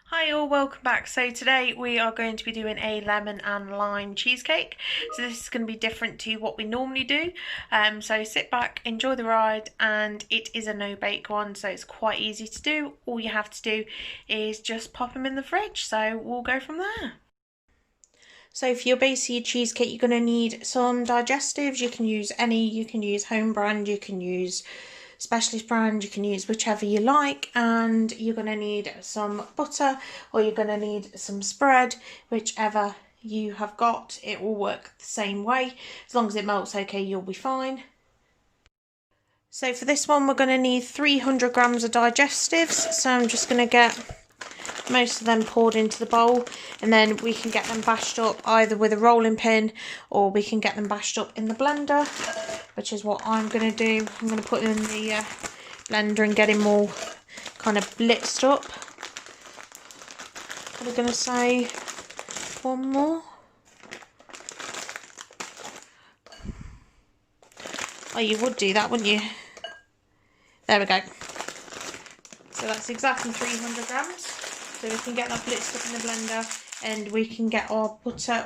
Hi all, welcome back. So today we are going to be doing a lemon and lime cheesecake. So this is going to be different to what we normally do. So sit back, enjoy the ride, and it is a no-bake one, so it's quite easy to do. All you have to do is just pop them in the fridge, so we'll go from there. So for your base of your cheesecake, you're going to need some digestives. You can use any, you can use home brand, you can use specialist brand, you can use whichever you like, and you're going to need some butter or you're going to need some spread, whichever you have got. It will work the same way. As long as it melts okay, you'll be fine. So for this one, we're going to need 300 grams of digestives. So I'm just going to get most of them poured into the bowl, and then we can get them bashed up either with a rolling pin or we can get them bashed up in the blender, which is what I'm going to do. I'm going to put them in the blender and get them all kind of blitzed up. I'm going to say one more. Oh, you would do that, wouldn't you? There we go. So that's exactly 300 grams. So we can get that blitzed up in the blender and we can get our butter.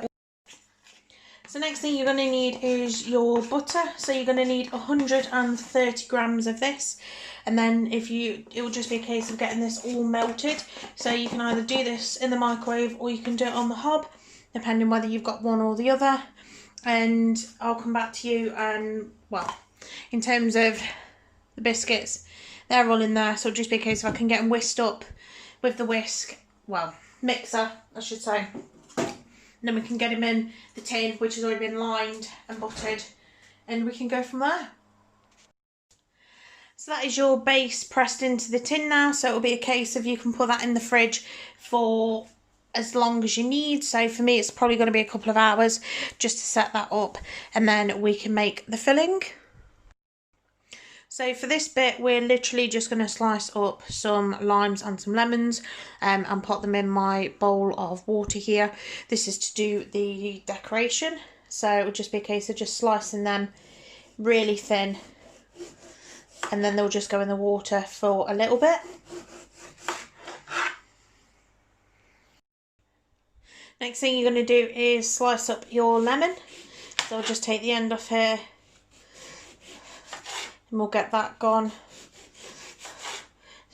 So next thing you're going to need is your butter. So you're going to need 130 grams of this. And then it will just be a case of getting this all melted. So you can either do this in the microwave or you can do it on the hob, depending whether you've got one or the other. And I'll come back to you and, well, in terms of the biscuits, they're all in there. So it'll just be a case of I can get them whisked up with the whisk, well, mixer, I should say. And then we can get them in the tin, which has already been lined and buttered, and we can go from there. So that is your base pressed into the tin now. So it'll be a case of you can put that in the fridge for as long as you need. So for me, it's probably going to be a couple of hours just to set that up, and then we can make the filling. So for this bit, we're literally just going to slice up some limes and some lemons and put them in my bowl of water here. This is to do the decoration. So it would just be a case of just slicing them really thin, and then they'll just go in the water for a little bit. Next thing you're going to do is slice up your lemon. So I'll just take the end off here and we'll get that gone.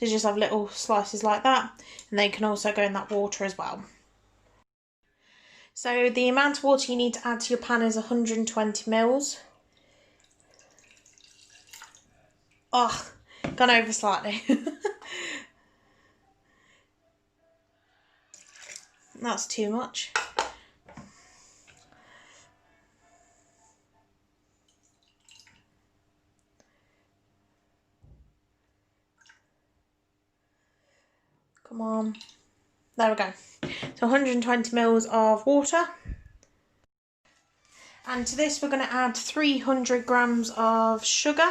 So just have little slices like that, and they can also go in that water as well. So the amount of water you need to add to your pan is 120 mils. Oh, gone over slightly. That's too much. Come on. There we go. So 120 mils of water. And to this we're going to add 300 grams of sugar.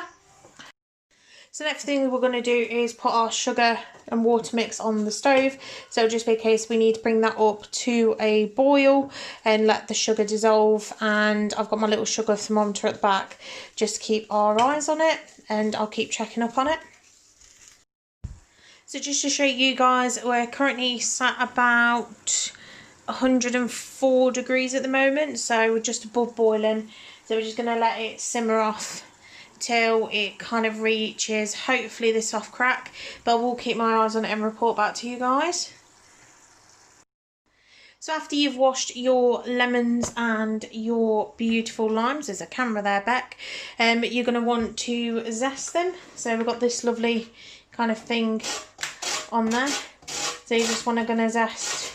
So next thing we're going to do is put our sugar and water mix on the stove. So it'll just be a case we need to bring that up to a boil and let the sugar dissolve. And I've got my little sugar thermometer at the back just to keep our eyes on it, and I'll keep checking up on it. So just to show you guys, we're currently sat about 104 degrees at the moment, so we're just above boiling. So we're just going to let it simmer off till it kind of reaches hopefully the soft crack, but we'll keep my eyes on it and report back to you guys. So after you've washed your lemons and your beautiful limes, there's a camera there, Beck, you're going to want to zest them. So we've got this lovely kind of thing on there. So you just want to zest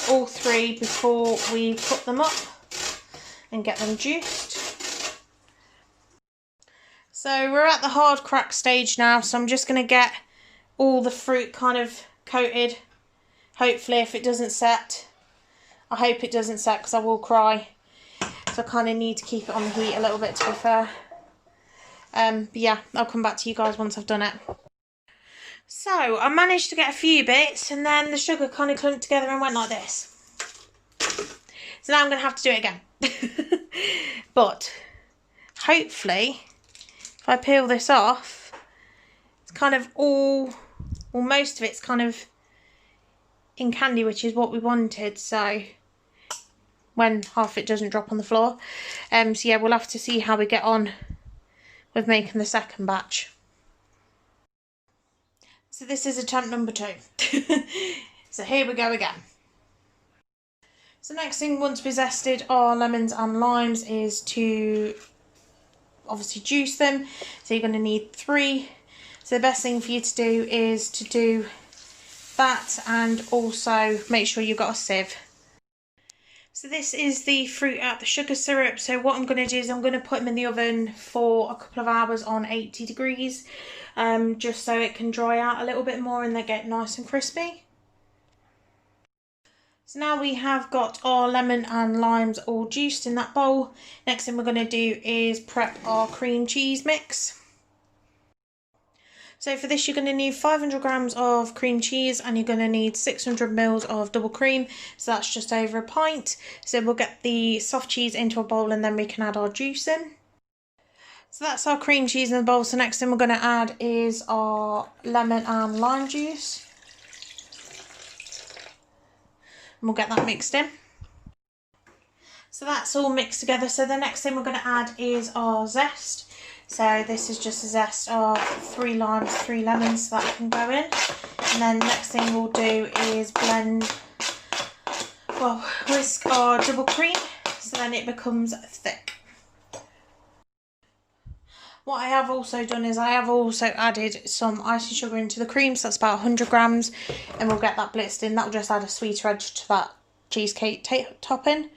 all three before we put them up and get them juiced. So we're at the hard crack stage now, so I'm just going to get all the fruit kind of coated. Hopefully, if it doesn't set, I hope it doesn't set because I will cry. So I kind of need to keep it on the heat a little bit, to be fair. But yeah, I'll come back to you guys once I've done it. So I managed to get a few bits, and then the sugar kind of clumped together and went like this. So now I'm going to have to do it again. But hopefully, if I peel this off, it's kind of all, or most of it's kind of in candy, which is what we wanted, so when half it doesn't drop on the floor. So yeah, we'll have to see how we get on with making the second batch. So this is attempt number 2. So here we go again. So next thing, once we've zested our lemons and limes, is to obviously juice them. So you're going to need 3. So the best thing for you to do is to do that, and also make sure you've got a sieve. So this is the fruit out the sugar syrup. So what I'm going to do is I'm going to put them in the oven for a couple of hours on 80 degrees, just so it can dry out a little bit more and they get nice and crispy. So now we have got our lemon and limes all juiced in that bowl. Next thing we're going to do is prep our cream cheese mix. So for this you're going to need 500 grams of cream cheese, and you're going to need 600 ml of double cream, so that's just over a pint. So we'll get the soft cheese into a bowl and then we can add our juice in. So that's our cream cheese in the bowl. So next thing we're going to add is our lemon and lime juice. And we'll get that mixed in. So that's all mixed together. So the next thing we're going to add is our zest. So this is just a zest of 3 limes, 3 lemons, so that can go in. And then next thing we'll do is whisk our double cream, so then it becomes thick. What I have also done is I have also added some icing sugar into the cream, so that's about 100 grams, and we'll get that blitzed in. That'll just add a sweeter edge to that cheesecake topping.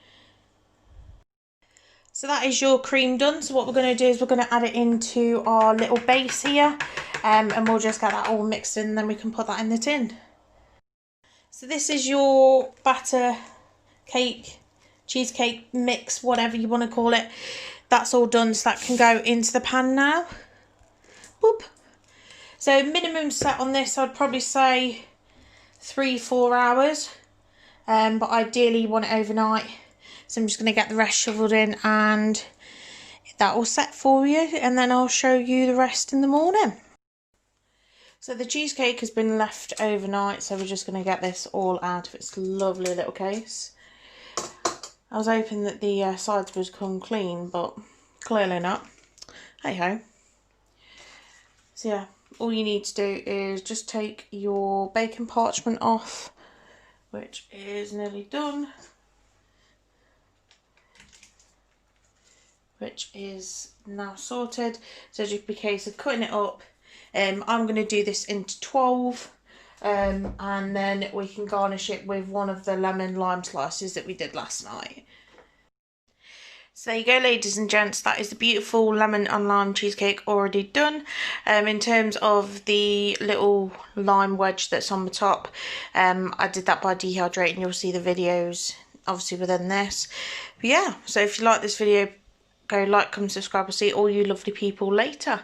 So that is your cream done. So what we're going to do is we're going to add it into our little base here, and we'll just get that all mixed in, and then we can put that in the tin. So this is your batter cake, cheesecake mix, whatever you want to call it. That's all done, so that can go into the pan now. Boop. So minimum set on this, I'd probably say 3-4 hours, but ideally you want it overnight. So I'm just going to get the rest shoveled in and that all set for you, and then I'll show you the rest in the morning. So the cheesecake has been left overnight, so we're just going to get this all out of its lovely little case. I was hoping that the sides would come clean, but clearly not. Hey ho. So yeah, all you need to do is just take your baking parchment off, which is nearly done. Which is now sorted. So it's just a case of cutting it up. I'm going to do this into 12, and then we can garnish it with one of the lemon lime slices that we did last night. So there you go, ladies and gents, that is the beautiful lemon and lime cheesecake already done. In terms of the little lime wedge that's on the top, I did that by dehydrating. You'll see the videos obviously within this. But yeah, so if you like this video, go like, comment, subscribe. I'll see all you lovely people later.